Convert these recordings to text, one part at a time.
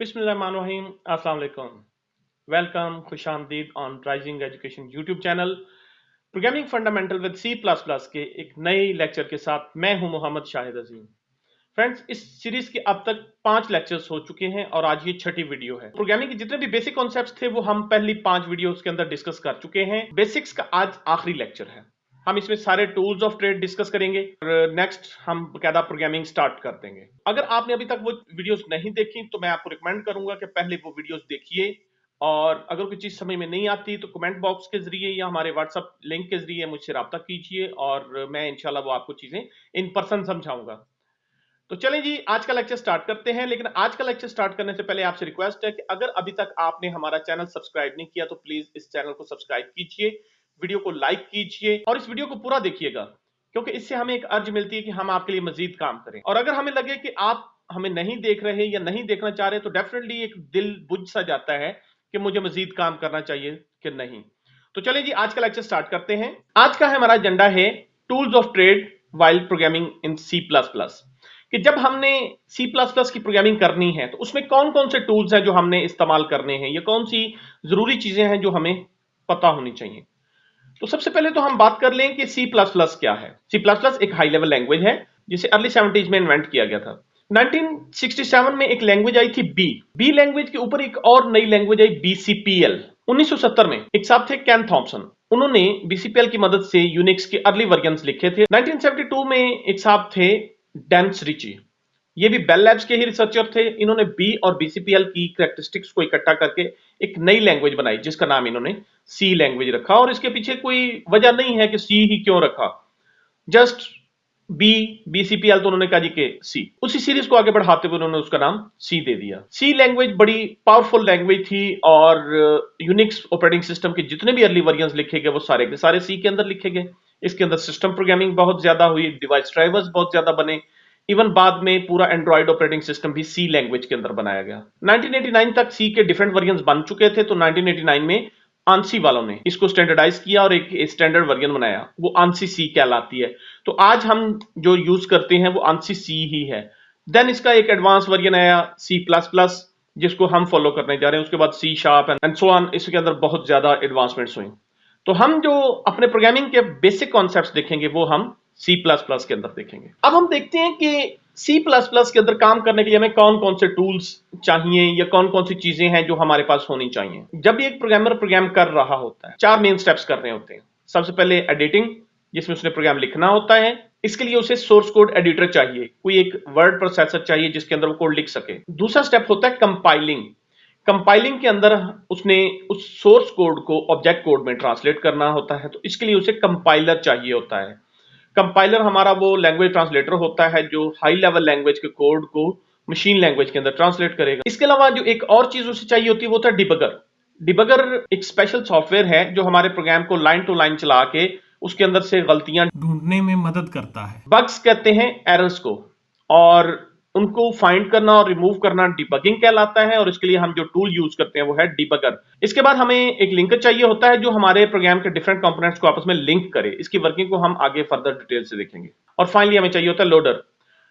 बिस्मिल्लाहिर्रहमानिर्रहीम, अस्सलाम वालेकुम। वेलकम, खुश आमदीद on rising education YouTube channel. Programming fundamental with C plus plus के एक नए लेक्चर के साथ मैं हूं मोहम्मद शाहिद अजीम। फ्रेंड्स, इस सीरीज के अब तक 5 लेक्चर्स हो चुके हैं और आज ये छठी वीडियो है। प्रोग्रामिंग के जितने भी बेसिक कॉन्सेप्ट्स थे वो हम पहली 5 वीडियोस के अंदर डिस्कस कर चुके हैं। बेसिक्स का आज आखिरी लेक्चर है। हम इसमें सारे टूल्स ऑफ ट्रेड डिस्कस करेंगे और नेक्स्ट हम बकायदा प्रोग्रामिंग स्टार्ट कर देंगे। अगर आपने अभी तक वो वीडियोस नहीं देखी तो मैं आपको रिकमेंड करूंगा कि पहले वो वीडियोस देखिए, और अगर कोई चीज समझ में नहीं आती तो कमेंट बॉक्स के जरिए या हमारे व्हाट्सएप लिंक के जरिए मुझसे राब्ता कीजिए और मैं इंशाल्लाह वो आपको चीजें इन पर्सन समझाऊंगा। तो चलें जी, आज का लेक्चर स्टार्ट करते हैं। लेकिन आज का लेक्चर स्टार्ट करने से पहले आपसे रिक्वेस्ट है कि अगर अभी तक आपने हमारा चैनल सब्सक्राइब नहीं किया तो प्लीज इस चैनल को सब्सक्राइब कीजिए, वीडियो को लाइक कीजिए और इस वीडियो को पूरा देखिएगा, क्योंकि इससे हमें एक अर्ज मिलती है कि हम आपके लिए मजीद काम करें। और अगर हमें लगे कि आप हमें नहीं देख रहे या नहीं देखना चाह रहे तो डेफिनेटली एक दिल बुझ सा जाता है कि मुझे मजीद काम करना चाहिए कि नहीं। तो चलिए जी, आज का लेक्चर स्टार्ट करते हैं। आज का हमारा एजेंडा है tools of trade while programming in C plus plus, कि जब हमने सी प्लस प्लस की प्रोग्रामिंग करनी है तो उसमें कौन कौन से टूल्स हैं जो हमने इस्तेमाल करने हैं, या कौन सी जरूरी चीजें हैं जो हमें पता होनी चाहिए। तो सबसे पहले तो हम बात कर लें कि सी प्लस प्लस क्या है। सी प्लस प्लस एक हाई लेवल लैंग्वेज है जिसे अर्ली 70s में इन्वेंट किया गया था। 1967 में एक लैंग्वेज आई थी बी लैंग्वेज के ऊपर एक और नई लैंग्वेज आई बीसीपीएल। 1970 में एक साहब थे केन थॉम्पसन, उन्होंने बीसीपीएल की मदद से यूनिक्स के अर्ली वर्जन्स लिखे थे। 1972 में एक साहब थे डेंस रिची, ये भी बेल लैब्स के ही रिसर्चर थे। इन्होंने बी और बीसीपीएल की कैरेक्टरिस्टिक्स को इकट्ठा करके एक नई लैंग्वेज बनाई जिसका नाम इन्होंने सी लैंग्वेज रखा, और इसके पीछे कोई वजह नहीं है कि सी ही क्यों रखा, जस्ट बी बीसीपीएल तो उन्होंने कहा जी के सी। उसी सीरीज को आगे बढ़ाते हुए उन्होंने उसका नाम सी दे दिया। सी लैंग्वेज बड़ी पावरफुल लैंग्वेज थी और यूनिक्स ऑपरेटिंग सिस्टम के जितने भी अर्ली वर्जन्स लिखे गए वो सारे के सारे सी के अंदर लिखे गए। इसके अंदर सिस्टम प्रोग्रामिंग बहुत ज्यादा हुई, डिवाइस ड्राइवर्स बहुत ज्यादा बने, इवन बाद में पूरा एंड्रॉइड ऑपरेटिंग सिस्टम भी सी लैंग्वेज के अंदर बनाया गया। 1989 तक सी के डिफरेंट वर्जन्स बन चुके थे, तो 1989 में आंसी वालों ने इसको स्टैंडर्डाइज किया और एक स्टैंडर्ड वर्जन बनाया, वो आंसी सी कहलाती है। तो आज हम जो यूज करते हैं वो आंसी सी ही है। देन इसका एक एडवांस वर्जन आया सी प्लस प्लस, जिसको हम फॉलो करने जा रहे हैं। उसके बाद C sharp and so on, इसके अंदर बहुत ज्यादा एडवांसमेंट्स हुई। तो हम जो अपने प्रोग्रामिंग के बेसिक कॉन्सेप्ट्स देखेंगे वो हम सी प्लस प्लस के अंदर देखेंगे। अब हम देखते हैं कि सी प्लस प्लस के अंदर काम करने के लिए हमें कौन कौन से टूल्स चाहिए या कौन कौन सी चीजें हैं जो हमारे पास होनी चाहिए। जब भी एक प्रोग्रामर प्रोग्राम कर रहा होता है, 4 मेन स्टेप्स करने होते हैं। सबसे पहले एडिटिंग, जिसमें उसने प्रोग्राम लिखना होता है। इसके लिए उसे सोर्स कोड एडिटर चाहिए, कोई एक वर्ड प्रोसेसर चाहिए जिसके अंदर वो कोड लिख सके। दूसरा स्टेप होता है कंपाइलिंग। कंपाइलिंग के अंदर उसने उस सोर्स कोड को ऑब्जेक्ट कोड में ट्रांसलेट करना होता है, तो इसके लिए उसे कंपाइलर चाहिए होता है। कंपाइलर हमारा वो लैंग्वेज ट्रांसलेटर होता है जो हाई लेवल लैंग्वेज के कोड को मशीन लैंग्वेज के अंदर ट्रांसलेट करेगा। इसके अलावा जो एक और चीज उसे चाहिए होती है वो था डिबगर। डिबगर एक स्पेशल सॉफ्टवेयर है जो हमारे प्रोग्राम को लाइन टू लाइन चला के उसके अंदर से गलतियां ढूंढने में मदद करता है। बग्स कहते हैं एरर्स को, और उनको फाइंड करना और रिमूव करना डिबगिंग कहलाता है, और इसके लिए हम जो टूल यूज करते हैं वो है डिबगर। इसके बाद हमें एक लिंकर चाहिए होता है जो हमारे प्रोग्राम के डिफरेंट कंपोनेंट्स को आपस में लिंक करे। इसकी वर्किंग को हम आगे फर्दर डिटेल से देखेंगे। और फाइनली हमें चाहिए होता है लोडर।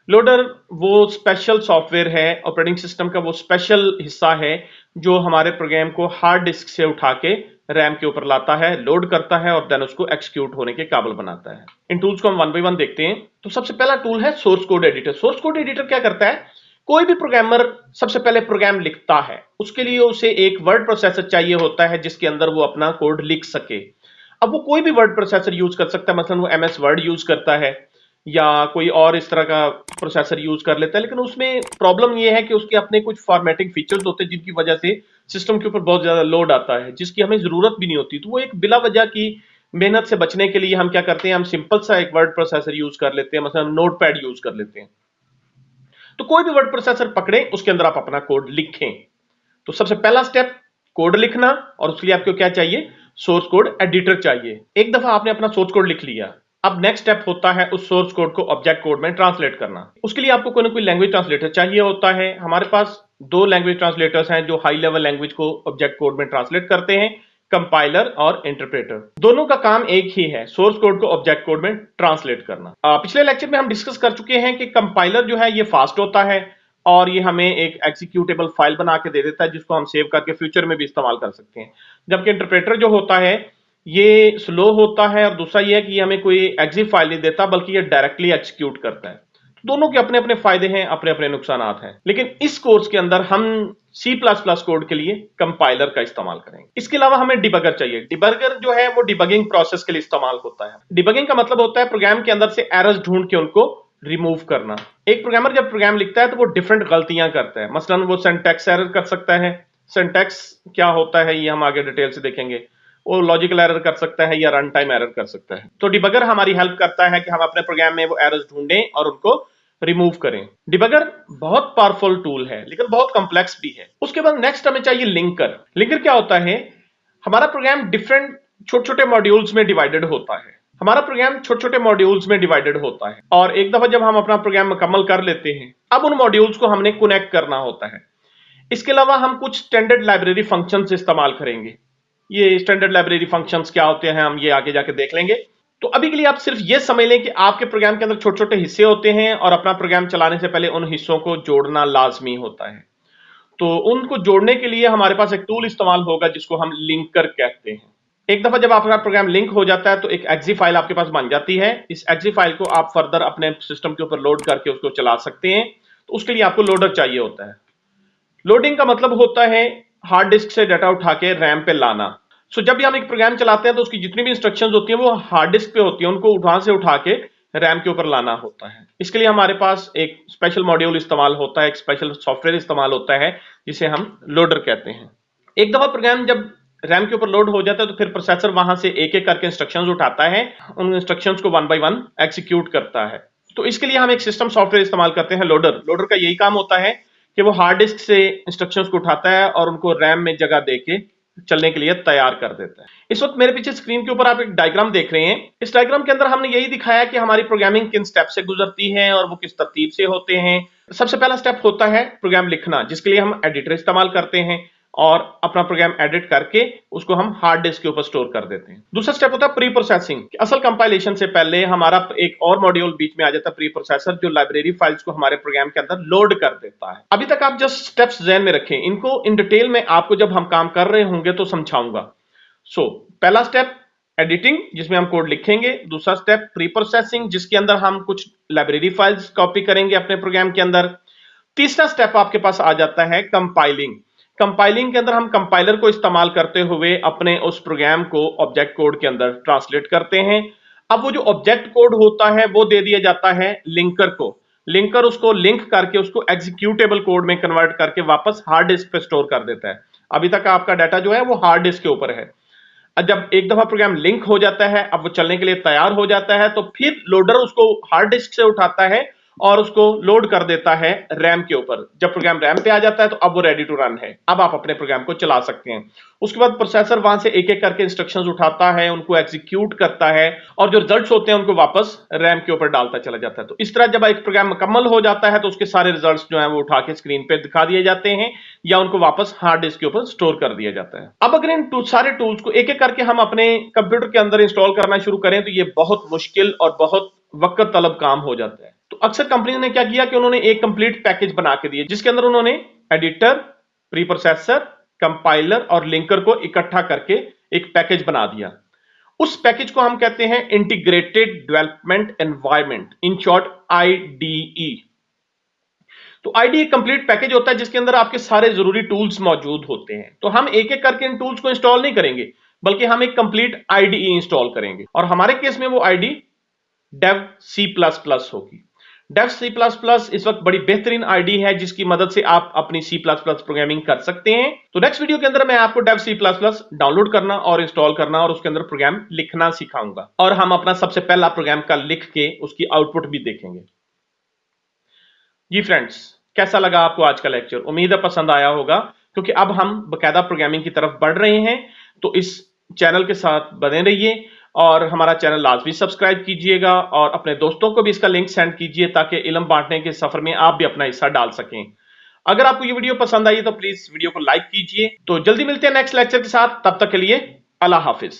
लोडर वो स्पेशल सॉफ्टवेयर है, ऑपरेटिंग सिस्टम का वो स्पेशल हिस्सा है जो हमारे प्रोग्राम को हार्ड डिस्क से उठा के रैम के ऊपर लाता है, लोड करता है और देन उसको एक्सिक्यूट होने के काबिल बनाता है। इन टूल्स को हम वन बाय वन देखते हैं। तो सबसे पहला टूल है source code editor. Source code editor क्या करता है? कोई भी प्रोग्रामर सबसे पहले प्रोग्राम लिखता है, उसके लिए उसे एक वर्ड प्रोसेसर चाहिए होता है जिसके अंदर वो अपना कोड लिख सके। अब वो कोई भी वर्ड प्रोसेसर यूज कर सकता है, मसलन वो एमएस वर्ड यूज करता है या कोई और इस तरह का प्रोसेसर यूज कर लेता है, लेकिन उसमें प्रॉब्लम ये है कि उसके अपने कुछ फॉर्मेटिंग फीचर्स होते हैं जिनकी वजह से सिस्टम के ऊपर बहुत ज्यादा लोड आता है, जिसकी हमें जरूरत भी नहीं होती। तो वो एक बिला वजह की मेहनत से बचने के लिए हम क्या करते हैं, हम सिंपल सा एक वर्ड प्रोसेसर यूज कर लेते हैं, मतलब नोटपैड यूज कर लेते हैं। तो कोई भी वर्ड प्रोसेसर पकड़े, उसके अंदर आप अपना कोड लिखें। तो सबसे पहला स्टेप कोड लिखना, और उसके लिए आपको क्या चाहिए? सोर्स कोड एडिटर चाहिए। एक दफा आपने अपना सोर्स कोड लिख लिया, अब नेक्स्ट स्टेप होता है उस सोर्स कोड को ऑब्जेक्ट कोड में ट्रांसलेट करना। उसके लिए आपको कोई ना कोई लैंग्वेज ट्रांसलेटर चाहिए होता है। हमारे पास 2 लैंग्वेज ट्रांसलेटर्स हैं जो हाई लेवल लैंग्वेज को ऑब्जेक्ट कोड में ट्रांसलेट करते हैं, कंपाइलर और इंटरप्रेटर। दोनों का काम एक ही है, सोर्स कोड को ऑब्जेक्ट कोड में ट्रांसलेट करना। पिछले लेक्चर में हम डिस्कस कर चुके हैं कि कंपाइलर जो है ये फास्ट होता है, और ये हमें एक एग्जीक्यूटेबल फाइल बना के दे देता है जिसको हम सेव करके फ्यूचर में भी इस्तेमाल कर सकते हैं। जबकि इंटरप्रेटर जो होता है ये स्लो होता है, और दूसरा ये है कि ये हमें कोई एग्जी फाइल नहीं देता बल्कि ये डायरेक्टली एग्जीक्यूट करता है। दोनों के अपने अपने फायदे हैं, अपने अपने नुकसानात हैं। लेकिन इस कोर्स के अंदर हम C++ कोड के लिए कंपाइलर का इस्तेमाल करेंगे। इसके अलावा हमें डिबगर चाहिए। डिबगर जो है वो डिबगिंग प्रोसेस के लिए इस्तेमाल होता है। डिबगिंग का मतलब होता है प्रोग्राम के अंदर से एरर्स ढूंढ के उनको रिमूव करना। एक प्रोग्रामर जब प्रोग्राम लिखता है तो वो डिफरेंट गलतियां करता है। मसलन वो सिंटैक्स एरर कर सकता है। सिंटैक्स क्या होता है ये हम आगे डिटेल से देखेंगे। वो लॉजिकल एरर कर सकता है या रन टाइम एरर कर सकता है। तो डिबगर हमारी हेल्प करता है कि हम अपने प्रोग्राम में वो एरर्स ढूंढें और उनको रिमूव करें। डिबगर बहुत पावरफुल टूल है लेकिन बहुत कॉम्प्लेक्स भी है। उसके बाद नेक्स्ट हमें चाहिए लिंकर। लिंकर क्या होता है? हमारा प्रोग्राम डिफरेंट छोटे छोटे मॉड्यूल्स में डिवाइडेड होता है। हमारा प्रोग्राम छोटे छोटे मॉड्यूल्स में डिवाइडेड होता है और एक दफा जब हम अपना प्रोग्राम मुकम्मल कर लेते हैं, अब उन मॉड्यूल्स को हमने कनेक्ट करना होता है। इसके अलावा हम कुछ स्टैंडर्ड लाइब्रेरी फंक्शंस इस्तेमाल करेंगे। ये स्टैंडर्ड लाइब्रेरी फंक्शंस क्या होते हैं हम ये आगे जाके देख लेंगे। तो अभी के लिए आप सिर्फ ये समझ लें कि आपके प्रोग्राम के अंदर छोटे छोटे हिस्से होते हैं और अपना प्रोग्राम चलाने से पहले उन हिस्सों को जोड़ना लाजमी होता है। तो उनको जोड़ने के लिए हमारे पास एक टूल इस्तेमाल होगा जिसको हम लिंकर कहते हैं। एक दफा जब आपका प्रोग्राम लिंक हो जाता है तो एक एक्जी फाइल आपके पास बन जाती है। इस एक्जी फाइल को आप फर्दर अपने सिस्टम के ऊपर लोड करके उसको चला सकते हैं। तो उसके लिए आपको लोडर चाहिए होता है। लोडिंग का मतलब होता है हार्ड डिस्क से डाटा उठा के रैम पे लाना। सो जब भी हम एक प्रोग्राम चलाते हैं तो उसकी जितनी भी इंस्ट्रक्शंस होती हैं वो हार्ड डिस्क पे होती हैं, उनको उठा के रैम के ऊपर लाना होता है। इसके लिए हमारे पास एक स्पेशल मॉड्यूल इस्तेमाल होता है, एक स्पेशल सॉफ्टवेयर इस्तेमाल होता है जिसे हम लोडर कहते हैं। एक दफा प्रोग्राम जब रैम के ऊपर लोड हो जाता है तो फिर प्रोसेसर वहां से एक एक करके इंस्ट्रक्शंस उठाता है, उन इंस्ट्रक्शंस को वन बाय वन एग्जीक्यूट करता है। तो इसके लिए हम एक सिस्टम सॉफ्टवेयर इस्तेमाल करते हैं लोडर। लोडर का यही काम होता है कि वो हार्ड डिस्क से इंस्ट्रक्शंस को उठाता है और उनको रैम में जगह देके चलने के लिए तैयार कर देता है। इस वक्त मेरे पीछे स्क्रीन के ऊपर आप एक डायग्राम देख रहे हैं। इस डायग्राम के अंदर हमने यही दिखाया कि हमारी प्रोग्रामिंग किन स्टेप से गुजरती है और वो किस तरतीब से होते हैं। सबसे पहला स्टेप होता है प्रोग्राम लिखना, जिसके लिए हम एडिटर इस्तेमाल करते हैं और अपना प्रोग्राम एडिट करके उसको हम हार्ड डिस्क के ऊपर स्टोर कर देते हैं। दूसरा स्टेप होता है प्री प्रोसेसिंग। असल कंपाइलेशन से पहले हमारा एक और मॉड्यूल बीच में आ जाता है प्री प्रोसेसर, जो लाइब्रेरी फाइल्स को हमारे प्रोग्राम के अंदर लोड कर देता है। अभी तक आप जस्ट स्टेप्स ज़हन में रखें, इनको इन डिटेल में आपको जब हम काम कर रहे होंगे तो समझाऊंगा। पहला स्टेप एडिटिंग, जिसमें हम कोड लिखेंगे। दूसरा स्टेप प्री प्रोसेसिंग, जिसके अंदर हम कुछ लाइब्रेरी फाइल्स कॉपी करेंगे अपने प्रोग्राम के अंदर। तीसरा स्टेप आपके पास आ जाता है कंपाइलिंग। कंपाइलिंग के अंदर हम कंपाइलर को इस्तेमाल करते हुए अपने उस प्रोग्राम को ऑब्जेक्ट कोड के अंदर ट्रांसलेट करते हैं। अब वो जो ऑब्जेक्ट कोड होता है वो दे दिया जाता है लिंकर को। लिंकर उसको लिंक करके उसको एग्जीक्यूटेबल कोड में कन्वर्ट करके वापस हार्ड डिस्क पे स्टोर कर देता है। अभी तक आपका डाटा जो है वो हार्ड डिस्क के ऊपर है। जब एक दफा प्रोग्राम लिंक हो जाता है, अब वो चलने के लिए तैयार हो जाता है, तो फिर लोडर उसको हार्ड डिस्क से उठाता है और उसको लोड कर देता है रैम के ऊपर। जब प्रोग्राम रैम पे आ जाता है तो अब वो रेडी टू रन है, अब आप अपने प्रोग्राम को चला सकते हैं। उसके बाद प्रोसेसर वहां से एक एक करके इंस्ट्रक्शंस उठाता है, उनको एग्जीक्यूट करता है और जो रिजल्ट्स होते हैं उनको वापस रैम के ऊपर डालता चला जाता है। तो इस तरह जब एक प्रोग्राम मुकम्मल हो जाता है तो उसके सारे रिजल्ट्स जो है वो उठा के स्क्रीन पे दिखा दिए जाते हैं या उनको वापस हार्ड डिस्क के ऊपर स्टोर कर दिया जाता है। अब अगर इन सारे टूल्स को एक एक करके हम अपने कंप्यूटर के अंदर इंस्टॉल करना शुरू करें तो ये बहुत मुश्किल और बहुत वक्त तलब काम हो जाता है। तो अक्सर कंपनी ने क्या किया कि उन्होंने एक कंप्लीट पैकेज बना के दिया, जिसके अंदर उन्होंने एडिटर, प्री प्रोसेसर, कंपाइलर और लिंकर को इकट्ठा करके एक पैकेज बना दिया। उस पैकेज को हम कहते हैं integrated development environment, in short IDE. तो आईडीई कंप्लीट पैकेज होता है जिसके अंदर आपके सारे जरूरी टूल्स मौजूद होते हैं। तो हम एक एक करके इन टूल्स को इंस्टॉल नहीं करेंगे बल्कि हम एक कंप्लीट आईडीई इंस्टॉल करेंगे और हमारे केस में वो आईडी डेव C++ होगी। डेव C++ इस वक्त बड़ी बेहतरीन आईडी है जिसकी मदद से आप अपनी C++ प्रोग्रामिंग कर सकते हैं। तो नेक्स्ट वीडियो के अंदर मैं आपको डेव C++ डाउनलोड करना और इंस्टॉल करना और उसके अंदर प्रोग्राम लिखना सिखाऊंगा और हम अपना सबसे पहला प्रोग्राम का लिख के उसकी आउटपुट भी देखेंगे। जी फ्रेंड्स, कैसा लगा आपको आज का लेक्चर? उम्मीद है पसंद आया होगा, क्योंकि अब हम बकायदा प्रोग्रामिंग की तरफ बढ़ रहे हैं। तो इस चैनल के साथ बने रहिए और हमारा चैनल लाजमी सब्सक्राइब कीजिएगा और अपने दोस्तों को भी इसका लिंक सेंड कीजिए ताकि इल्म बांटने के सफर में आप भी अपना हिस्सा डाल सकें। अगर आपको ये वीडियो पसंद आई तो प्लीज वीडियो को लाइक कीजिए। तो जल्दी मिलते हैं नेक्स्ट लेक्चर के साथ, तब तक के लिए अल्लाह हाफिज।